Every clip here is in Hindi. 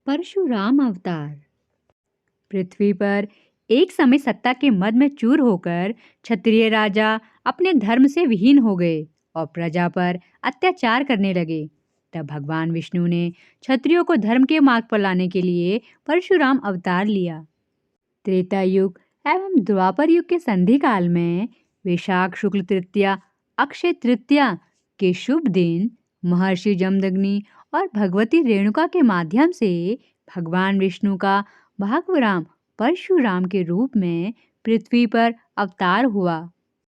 परशुराम अवतार। पृथ्वी पर एक समय सत्ता के मद में चूर होकर क्षत्रिय राजा अपने धर्म से विहीन हो गए और प्रजा पर अत्याचार करने लगे। तब भगवान विष्णु ने क्षत्रियों को धर्म के मार्ग पर लाने के लिए परशुराम अवतार लिया। त्रेता युग एवं द्वापर युग के संधि काल में वैशाख शुक्ल तृतीया अक्षय तृतीया के शुभ दिन महर्षि जमदग्नि और भगवती रेणुका के माध्यम से भगवान विष्णु का भागवराम परशुराम के रूप में पृथ्वी पर अवतार हुआ।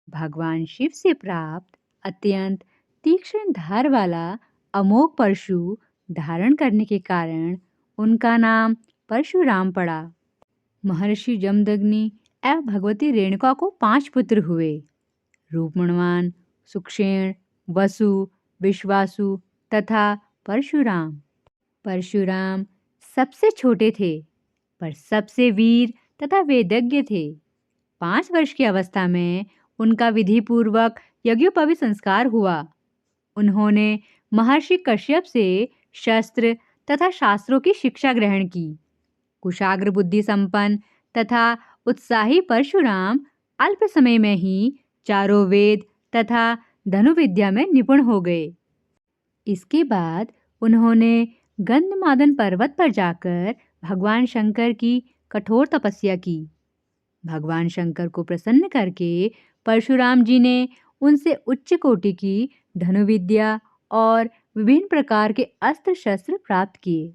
भगवान शिव से प्राप्त अत्यंत तीक्ष्ण धार वाला अमोघ परशु धारण करने के कारण उनका नाम परशुराम पड़ा। महर्षि जमदग्नि एवं भगवती रेणुका को 5 पुत्र हुए। रूपमणवान, सुक्षेण, वसु, विश्वासु तथा परशुराम। परशुराम सबसे छोटे थे पर सबसे वीर तथा वेदज्ञ थे। 5 वर्ष की अवस्था में उनका विधि पूर्वक यज्ञोपवीत संस्कार हुआ। उन्होंने महर्षि कश्यप से शस्त्र तथा शास्त्रों की शिक्षा ग्रहण की। कुशाग्र बुद्धि संपन्न तथा उत्साही परशुराम अल्प समय में ही चारों वेद तथा धनुर्विद्या में निपुण हो गए। इसके बाद उन्होंने गंधमादन पर्वत पर जाकर भगवान शंकर की कठोर तपस्या की। भगवान शंकर को प्रसन्न करके परशुराम जी ने उनसे उच्च कोटि की धनुर्विद्या और विभिन्न प्रकार के अस्त्र शस्त्र प्राप्त किए।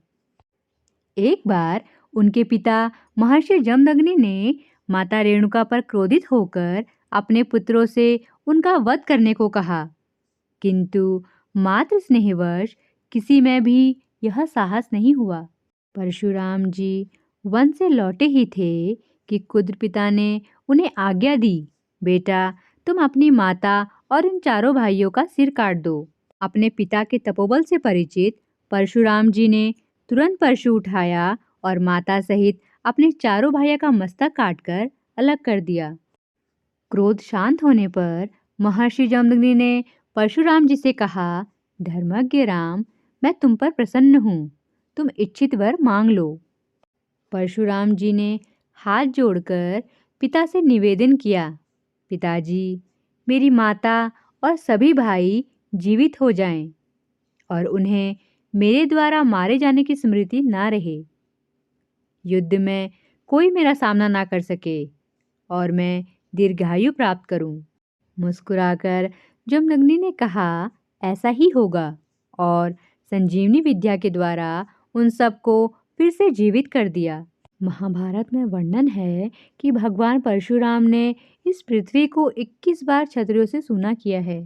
एक बार उनके पिता महर्षि जमदग्नि ने माता रेणुका पर क्रोधित होकर अपने पुत्रों से उनका वध करने को कहा, किंतु मातृ स्नेहवश किसी में भी यह साहस नहीं हुआ। परशुराम जी वन से लौटे ही थे कि कुद्र पिता ने उन्हें आज्ञा दी, बेटा तुम अपनी माता और इन चारों भाइयों का सिर काट दो। अपने पिता के तपोबल से परिचित परशुराम जी ने तुरंत परशु उठाया और माता सहित अपने चारों भाइयों का मस्तक काटकर अलग कर दिया। क्रोध शांत होने पर महर्षि जमदग्नि ने परशुराम जी से कहा, धर्मज्ञ राम, मैं तुम पर प्रसन्न हूँ, तुम इच्छित वर मांग लो। परशुराम जी ने हाथ जोड़कर पिता से निवेदन किया, पिताजी, मेरी माता और सभी भाई जीवित हो जाएं और उन्हें मेरे द्वारा मारे जाने की स्मृति ना रहे। युद्ध में कोई मेरा सामना ना कर सके और मैं दीर्घायु प्राप्त करूं। मुस्कुराकर जमदग्नि ने कहा, ऐसा ही होगा, और संजीवनी विद्या के द्वारा उन सबको फिर से जीवित कर दिया। महाभारत में वर्णन है कि भगवान परशुराम ने इस पृथ्वी को 21 बार क्षत्रियों से सूना किया है।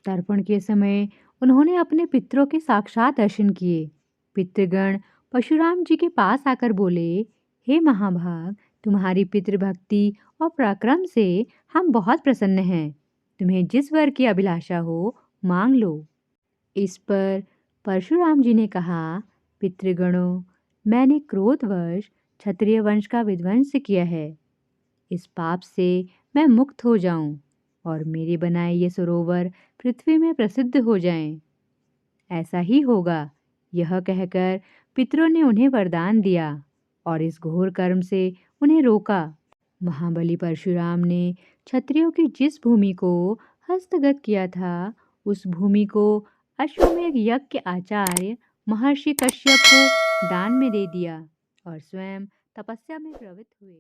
तर्पण के समय उन्होंने अपने पितरों के साक्षात दर्शन किए। पितृगण परशुराम जी के पास आकर बोले, हे महाभाग, तुम्हारी पितृभक्ति और पराक्रम से हम बहुत प्रसन्न हैं। तुम्हें जिस वर की अभिलाषा हो मांग लो। इस पर परशुराम जी ने कहा, पितृगणों, मैंने क्रोधवश क्षत्रिय वंश का विध्वंस किया है। इस पाप से मैं मुक्त हो जाऊं और मेरे बनाए ये सरोवर पृथ्वी में प्रसिद्ध हो जाएं। ऐसा ही होगा, यह कहकर पितरों ने उन्हें वरदान दिया और इस घोर कर्म से उन्हें रोका। महाबली परशुराम ने क्षत्रियों की जिस भूमि को हस्तगत किया था, उस भूमि को अश्वमेध यज्ञ के आचार्य महर्षि कश्यप को दान में दे दिया और स्वयं तपस्या में प्रवृत्त हुए।